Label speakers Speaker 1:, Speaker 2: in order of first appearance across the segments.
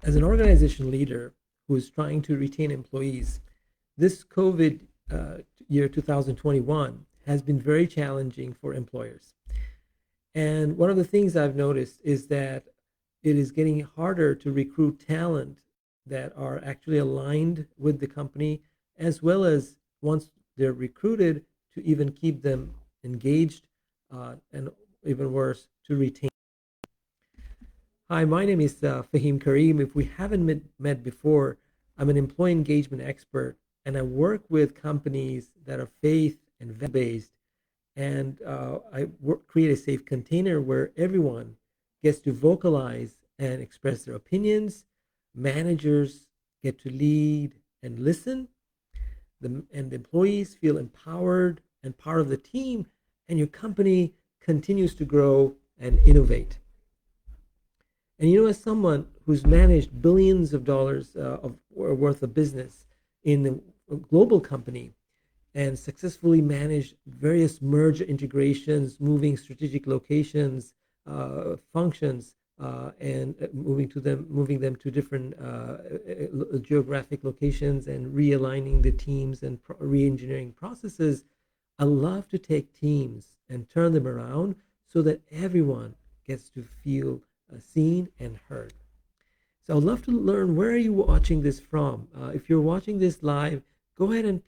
Speaker 1: As an organization leader who is trying to retain employees, this COVID year 2021 has been very challenging for employers. And one of the things I've noticed is that it is getting harder to recruit talent that are actually aligned with the company, as well as once they're recruited, to even keep them engaged, and even worse, to retain. Hi, my name is Fahim Karim. If we haven't met before, I'm an employee engagement expert, and I work with companies that are faith and value based. And create a safe container where everyone gets to vocalize and express their opinions. Managers get to lead and listen, and the employees feel empowered and part of the team, and your company continues to grow and innovate. And as someone who's managed billions of dollars of worth of business in a global company and successfully managed various merge integrations, moving strategic locations, functions, and moving them to different geographic locations, and realigning the teams and re-engineering processes. I love to take teams and turn them around so that everyone gets to feel seen and heard. So I'd love to learn, where are you watching this from? If you're watching this live, go ahead and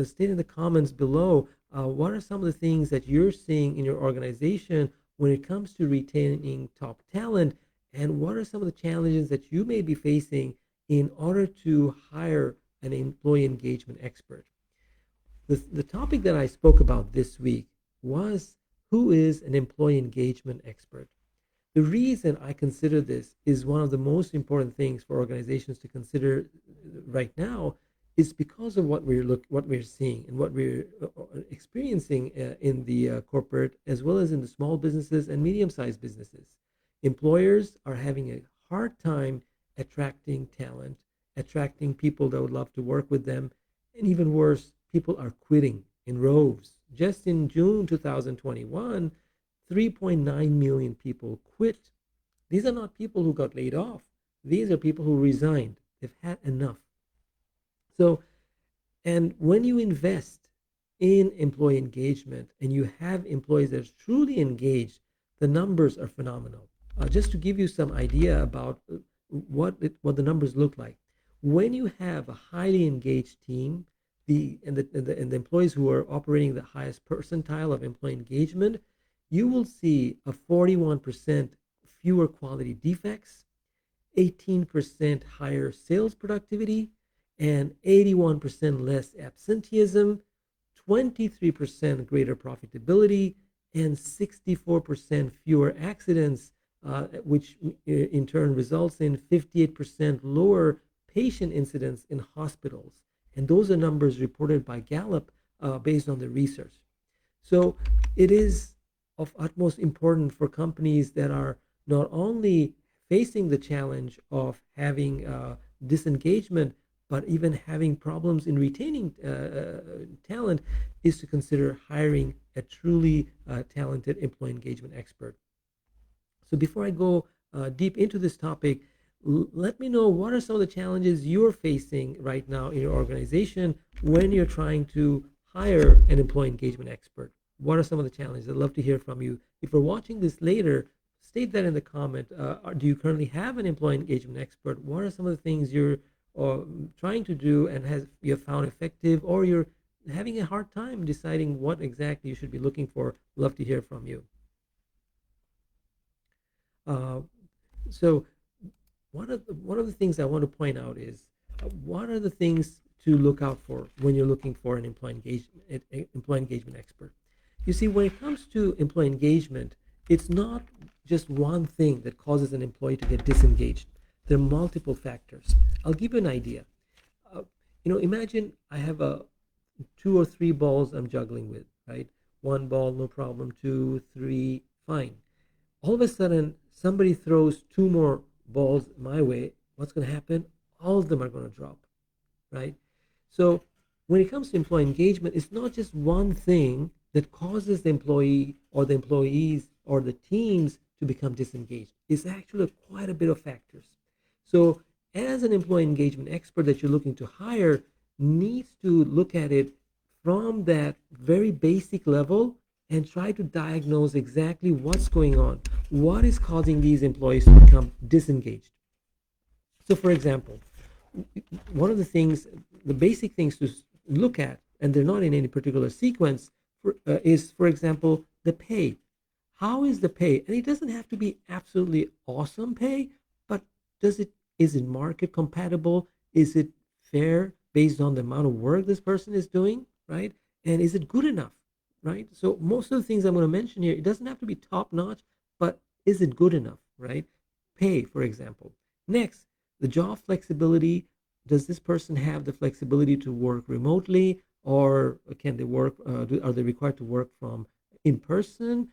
Speaker 1: state in the comments below, what are some of the things that you're seeing in your organization when it comes to retaining top talent, and what are some of the challenges that you may be facing in order to hire an employee engagement expert. The topic that I spoke about this week was, who is an employee engagement expert? The reason I consider this is one of the most important things for organizations to consider right now is because of what we're seeing and what we're experiencing in the corporate, as well as in the small businesses and medium-sized businesses. Employers are having a hard time attracting talent, attracting people that would love to work with them, and even worse, people are quitting in droves. Just in June 2021, 3.9 million people quit. These are not people who got laid off. These are people who resigned. They've had enough. So, and when you invest in employee engagement and you have employees that are truly engaged, the numbers are phenomenal. Just to give you some idea about what the numbers look like. When you have a highly engaged team, the employees who are operating the highest percentile of employee engagement, you will see a 41% fewer quality defects, 18% higher sales productivity, and 81% less absenteeism, 23% greater profitability, and 64% fewer accidents, which in turn results in 58% lower patient incidents in hospitals. And those are numbers reported by Gallup based on the research. So it is of utmost importance for companies that are not only facing the challenge of having disengagement, but even having problems in retaining talent, is to consider hiring a truly talented employee engagement expert. So before I go deep into this topic, let me know, what are some of the challenges you're facing right now in your organization when you're trying to hire an employee engagement expert. What are some of the challenges? I'd love to hear from you. If you're watching this later, state that in the comment. Do you currently have an employee engagement expert? What are some of the things you're trying to do and you have found effective, or you're having a hard time deciding what exactly you should be looking for? Love to hear from you. Uh, so one of the things I want to point out is, what are the things to look out for when you're looking for an employee engagement expert. You see, when it comes to employee engagement, it's not just one thing that causes an employee to get disengaged. There are multiple factors. I'll give you an idea. Uh, Imagine I have a two or three balls I'm juggling with, right? One ball, no problem. Two, three, fine. All of a sudden, somebody throws two more balls my way. What's going to happen? All of them are going to drop, right? So when it comes to employee engagement, it's not just one thing that causes the employee or the employees or the teams to become disengaged. It's actually quite a bit of factors. So, as an employee engagement expert that you're looking to hire, needs to look at it from that very basic level and try to diagnose exactly what's going on. What is causing these employees to become disengaged? So, for example, one of the things, the basic things to look at, and they're not in any particular sequence, is, for example, the pay. How is the pay? And it doesn't have to be absolutely awesome pay, but does it is it market compatible? Is it fair based on the amount of work this person is doing, right? And is it good enough, right? So most of the things I'm going to mention here, it doesn't have to be top notch, but is it good enough, right? Pay, for example. Next, the job flexibility. Does this person have the flexibility to work remotely, or can they work? Are they required to work from in person?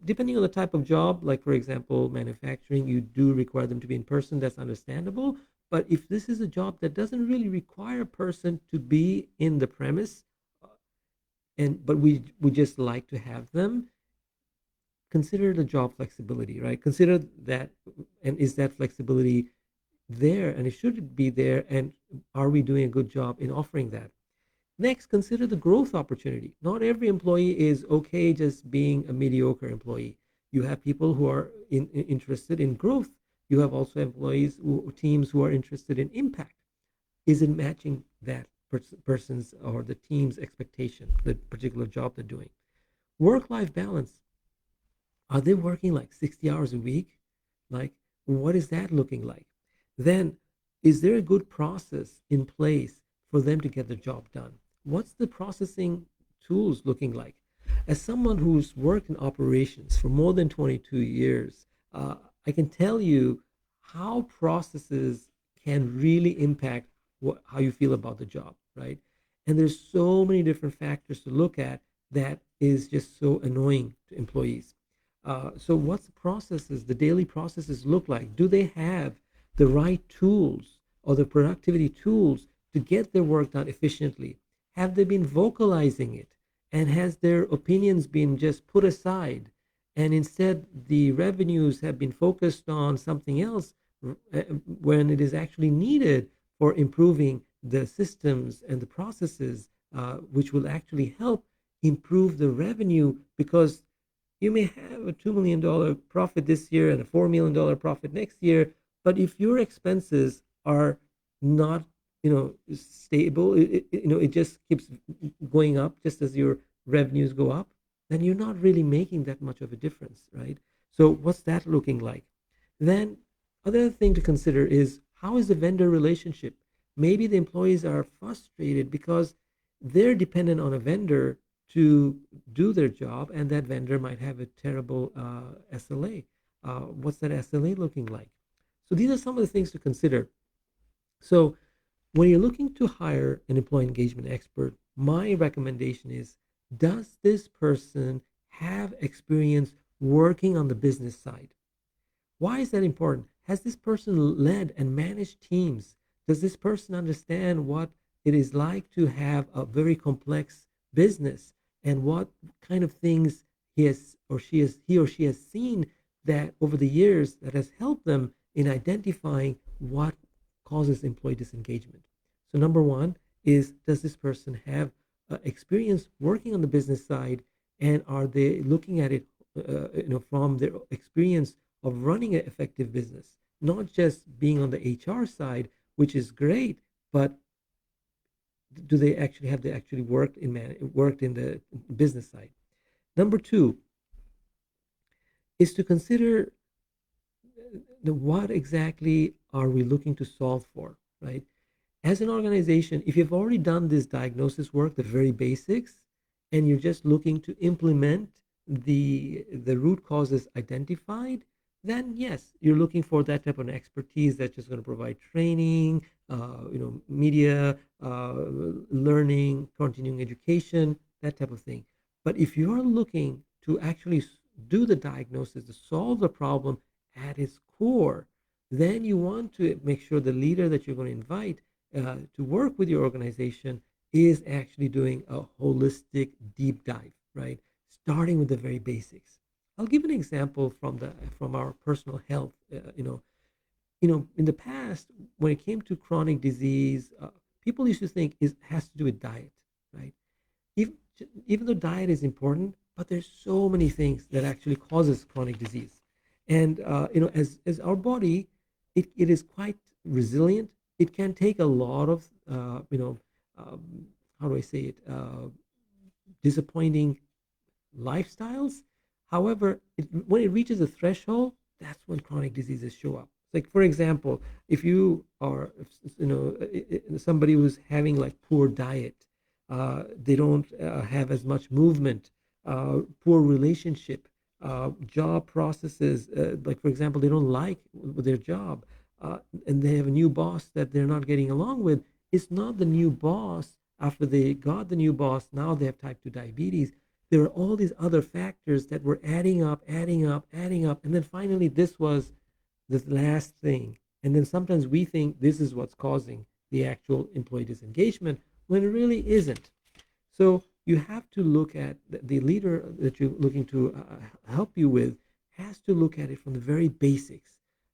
Speaker 1: Depending on the type of job, like for example, manufacturing, you do require them to be in person. That's understandable. But if this is a job that doesn't really require a person to be in the premise, uh, and but we just like to have them, consider the job flexibility, right? Consider that, and is that flexibility there, and it should be there, and are we doing a good job in offering that? Next, consider the growth opportunity. Not every employee is okay just being a mediocre employee. You have people who are interested in growth. You have also employees, teams who are interested in impact. Is it matching that person's or the team's expectation, the particular job they're doing? Work-life balance. Are they working like 60 hours a week? Like, what is that looking like? Then, is there a good process in place for them to get the job done? What's the processing tools looking like? As someone who's worked in operations for more than 22 years, I can tell you how processes can really impact how you feel about the job, right? And there's so many different factors to look at that is just so annoying to employees. So what's the processes, the daily processes look like? Do they have the right tools or the productivity tools to get their work done efficiently? Have they been vocalizing it? And has their opinions been just put aside? And instead, the revenues have been focused on something else when it is actually needed for improving the systems and the processes, which will actually help improve the revenue, because you may have a $2 million profit this year and a $4 million profit next year, but if your expenses are not, stable, it just keeps going up just as your revenues go up, then you're not really making that much of a difference, right? So what's that looking like? Then other thing to consider is, how is the vendor relationship? Maybe the employees are frustrated because they're dependent on a vendor to do their job, and that vendor might have a terrible SLA. What's that SLA looking like? So these are some of the things to consider. So when you're looking to hire an employee engagement expert, my recommendation is, does this person have experience working on the business side? Why is that important? Has this person led and managed teams? Does this person understand what it is like to have a very complex business, and what kind of things he or she has seen that over the years that has helped them in identifying what causes employee disengagement? So number one is, does this person have experience working on the business side, and are they looking at it from their experience of running an effective business, not just being on the HR side, which is great, but do they actually have they actually worked in the business side? Number two is to consider what exactly are we looking to solve for, right? As an organization, if you've already done this diagnosis work, the very basics, and you're just looking to implement the root causes identified, then yes, you're looking for that type of expertise that's just going to provide training, media, learning, continuing education, that type of thing. But if you're looking to actually do the diagnosis, to solve the problem at its core, then you want to make sure the leader that you're going to invite to work with your organization is actually doing a holistic deep dive, right? Starting with the very basics. I'll give an example from our personal health. In the past, when it came to chronic disease, people used to think it has to do with diet, right? even, Even though diet is important, but there's so many things that actually causes chronic disease. And as our body, it is quite resilient. It can take a lot of um, how do I say it, disappointing lifestyles. However, when it reaches a threshold, that's when chronic diseases show up. Like, for example, if you are, somebody who's having like poor diet, they don't have as much movement, poor relationship, job processes. Like, for example, they don't like their job, and they have a new boss that they're not getting along with. It's not the new boss. After they got the new boss, now they have type 2 diabetes. There are all these other factors that were adding up, adding up, adding up. And then finally, this was the last thing. And then sometimes we think this is what's causing the actual employee disengagement when it really isn't. So you have to look at the leader that you're looking to help you with has to look at it from the very basics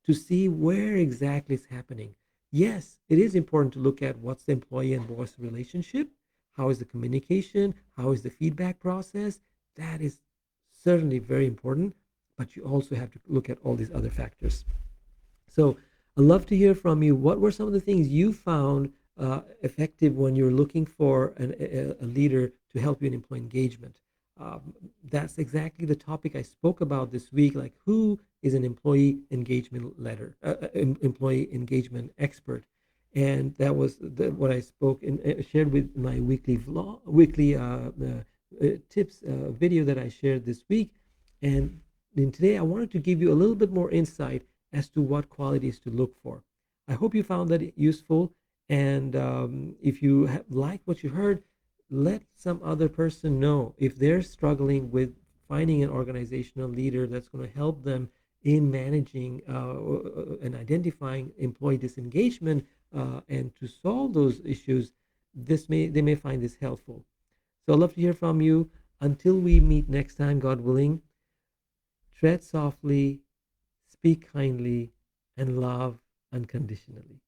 Speaker 1: to see where exactly it's happening. Yes, it is important to look at what's the employee and boss relationship, how is the communication, how is the feedback process. That is certainly very important, but you also have to look at all these other factors. So I'd love to hear from you. What were some of the things you found effective when you're looking for a leader to help you in employee engagement? That's exactly the topic I spoke about this week. Like, who is an employee engagement employee engagement expert? And that was what I spoke and shared with my weekly tips video that I shared this week. And then today I wanted to give you a little bit more insight as to what qualities to look for. I hope you found that useful. And if you like what you heard, let some other person know if they're struggling with finding an organizational leader that's going to help them in managing and identifying employee disengagement and to solve those issues. They may find this helpful. So I'd love to hear from you. Until we meet next time, God willing, tread softly, speak kindly, and love unconditionally.